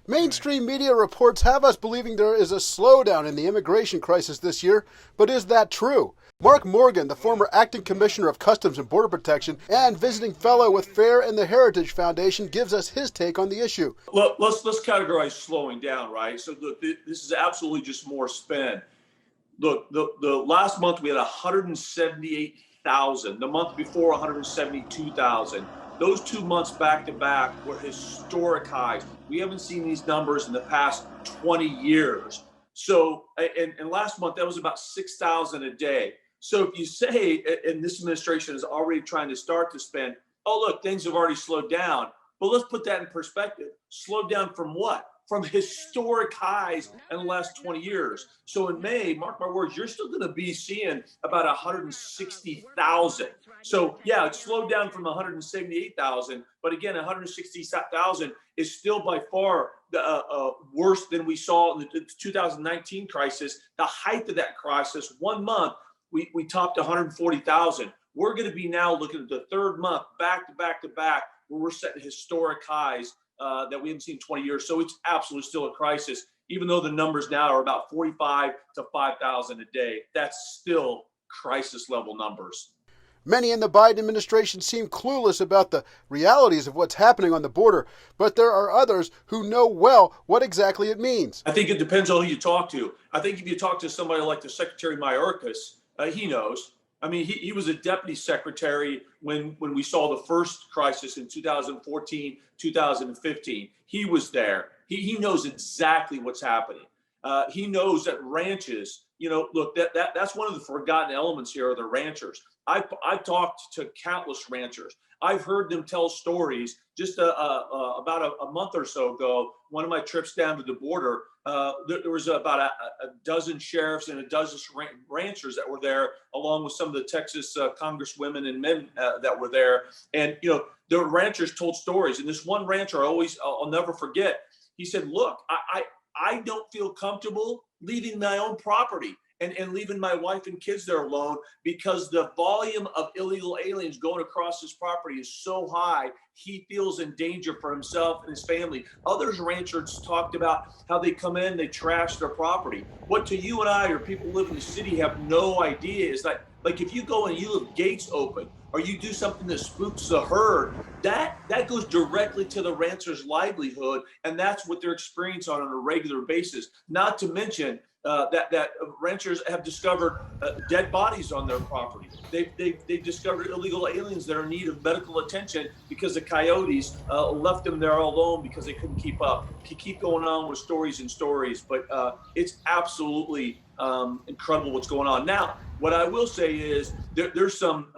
Mainstream media reports have us believing there is a slowdown in the immigration crisis this year, but is that true? Mark Morgan, the former acting commissioner of Customs and Border Protection and visiting fellow with FAIR and the Heritage Foundation, gives us his take on the issue. Let's categorize slowing down, right? So look, this is absolutely just more spend. Look, the last month we had 178,000. The month before, 172,000. Those 2 months back to back were historic highs. We haven't seen these numbers in the past 20 years. So, and last month that was about 6,000 a day. So if you say, and this administration is already trying to start to spend, oh look, things have already slowed down. But let's put that in perspective. Slowed down from what? From historic highs in the last 20 years. So in May, mark my words, you're still going to be seeing about 160,000. So yeah, it slowed down from 178,000, but again, 160,000 is still by far worse than we saw in the 2019 crisis. The height of that crisis, 1 month, we topped 140,000. We're going to be now looking at the third month, back to back to back, where we're setting historic highs that we haven't seen in 20 years. So it's absolutely still a crisis, even though the numbers now are about 45 to 5,000 a day. That's still crisis level numbers. Many in the Biden administration seem clueless about the realities of what's happening on the border, but there are others who know well what exactly it means. I think it depends on who you talk to. I think if you talk to somebody like the Secretary Mayorkas, he knows. I mean, he was a deputy secretary when we saw the first crisis in 2014, 2015. He was there. He knows exactly what's happening. He knows that ranches, look, that's one of the forgotten elements here are the ranchers. I've talked to countless ranchers. I've heard them tell stories. Just about a month or so ago, one of my trips down to the border, there was about a dozen sheriffs and a dozen ranchers that were there, along with some of the Texas congresswomen and men that were there. And, the ranchers told stories. And this one rancher I'll never forget. He said, look, I don't feel comfortable leaving my own property and leaving my wife and kids there alone because the volume of illegal aliens going across his property is so high, he feels in danger for himself and his family. Others ranchers talked about how they come in, they trash their property. What to you and I or people who live in the city have no idea is that, like if you go and you leave gates open or you do something that spooks the herd, that goes directly to the rancher's livelihood, and that's what they're experiencing on a regular basis. Not to mention that ranchers have discovered dead bodies on their property. They've discovered illegal aliens that are in need of medical attention because the coyotes left them there alone because they couldn't keep up. Keep going on with stories and stories, but it's absolutely incredible what's going on. Now, what I will say is there's some,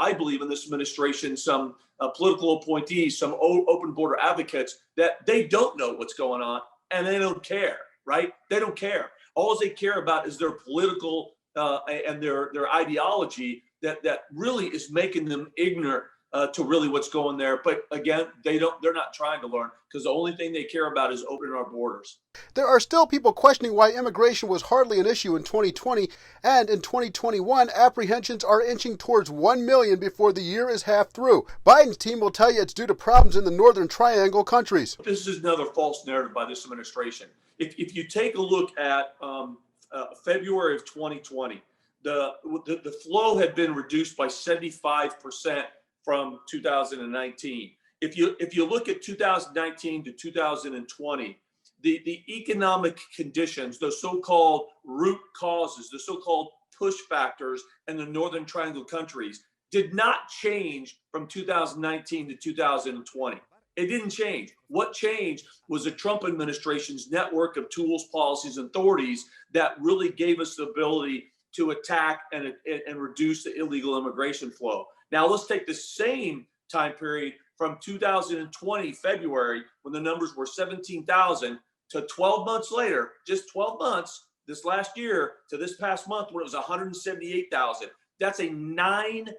I believe in this administration, some political appointees, some open border advocates that they don't know what's going on and they don't care, right? They don't care. All they care about is their political and their ideology that really is making them ignorant to really what's going there. But again, they're not trying to learn because the only thing they care about is opening our borders. There are still people questioning why immigration was hardly an issue in 2020, and in 2021, apprehensions are inching towards 1 million before the year is half through. Biden's team will tell you it's due to problems in the Northern Triangle countries. This is another false narrative by this administration. If you take a look at February of 2020, the flow had been reduced by 75% from 2019. If you look at 2019 to 2020, the economic conditions, the so-called root causes, the so-called push factors in the Northern Triangle countries did not change from 2019 to 2020. It didn't change. What changed was the Trump administration's network of tools, policies, and authorities that really gave us the ability to attack and reduce the illegal immigration flow. Now, let's take the same time period from 2020, February, when the numbers were 17,000, to 12 months later, just 12 months, this last year, to this past month, when it was 178,000. That's a 900%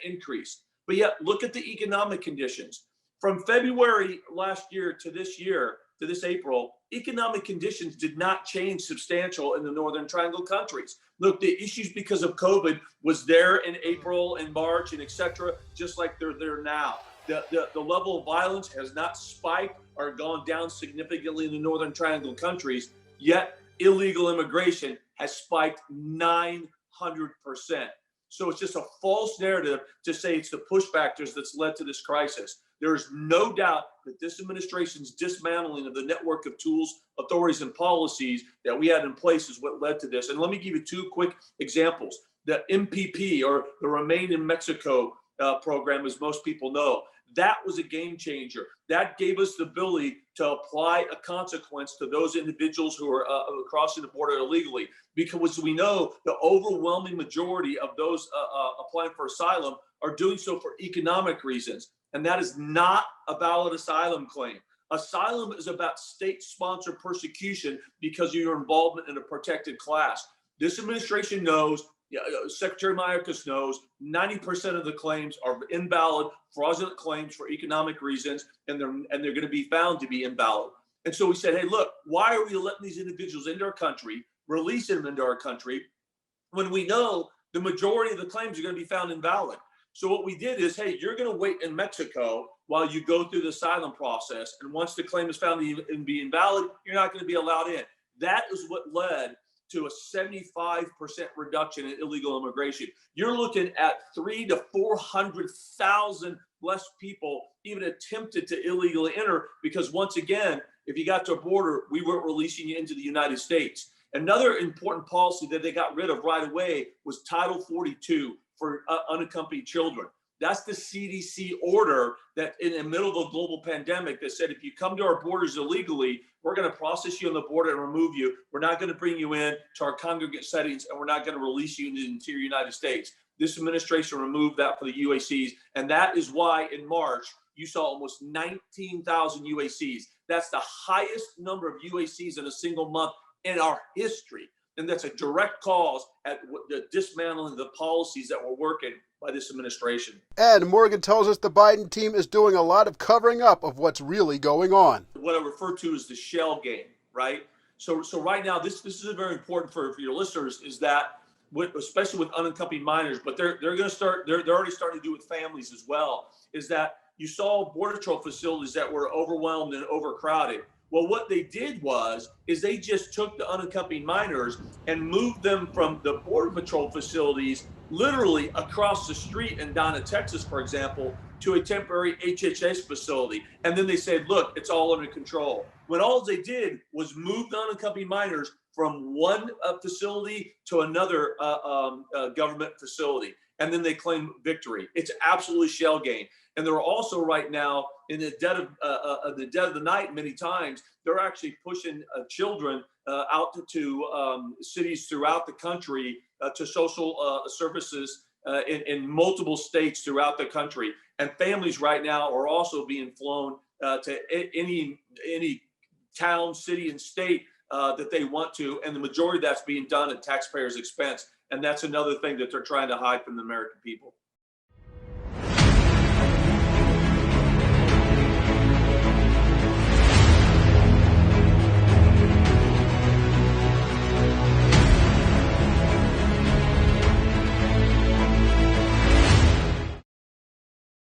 increase. But yet, look at the economic conditions. From February last year, to this April, economic conditions did not change substantial in the Northern Triangle countries. Look, the issues because of COVID was there in April and March and et cetera, just like they're there now. The level of violence has not spiked are gone down significantly in the Northern Triangle countries, yet illegal immigration has spiked 900%. So it's just a false narrative to say it's the push factors that's led to this crisis. There is no doubt that this administration's dismantling of the network of tools, authorities, and policies that we had in place is what led to this. And let me give you two quick examples. The MPP, or the Remain in Mexico program, as most people know, that was a game changer. That gave us the ability to apply a consequence to those individuals who are crossing the border illegally, because we know the overwhelming majority of those applying for asylum are doing so for economic reasons. And that is not a valid asylum claim. Asylum is about state-sponsored persecution because of your involvement in a protected class. This administration knows, Secretary Mayorkas knows, 90% of the claims are invalid, fraudulent claims for economic reasons, and they're going to be found to be invalid. And so we said, hey, look, why are we letting these individuals into our country, releasing them into our country, when we know the majority of the claims are going to be found invalid? So what we did is, hey, you're going to wait in Mexico while you go through the asylum process. And once the claim is found to be invalid, you're not going to be allowed in. That is what led to a 75% reduction in illegal immigration. You're looking at 300,000 to 400,000 less people even attempted to illegally enter, because once again, if you got to a border, we weren't releasing you into the United States. Another important policy that they got rid of right away was Title 42 for unaccompanied children. That's the CDC order that in the middle of a global pandemic that said, if you come to our borders illegally, we're going to process you on the border and remove you. We're not going to bring you in to our congregate settings, and we're not going to release you into the interior United States. This administration removed that for the UACs. And that is why in March, you saw almost 19,000 UACs. That's the highest number of UACs in a single month in our history. And that's a direct cause at the dismantling of the policies that were working by this administration. And Morgan tells us the Biden team is doing a lot of covering up of what's really going on. What I refer to as the shell game, right? So right now, this is very important for your listeners, is that especially with unaccompanied minors, but they're going to start, they're already starting to do with families as well, is that you saw Border Patrol facilities that were overwhelmed and overcrowded. Well, what they did is they just took the unaccompanied minors and moved them from the Border Patrol facilities literally across the street in Donna, Texas, for example, to a temporary HHS facility. And then they said, look, it's all under control. When all they did was move the unaccompanied minors from one facility to another government facility. And then they claim victory. It's absolutely shell game. And they're also right now in the dead of the night. Many times they're actually pushing children out to cities throughout the country to social services in multiple states throughout the country. And families right now are also being flown to any town, city, and state that they want to. And the majority of that's being done at taxpayers' expense. And that's another thing that they're trying to hide from the American people.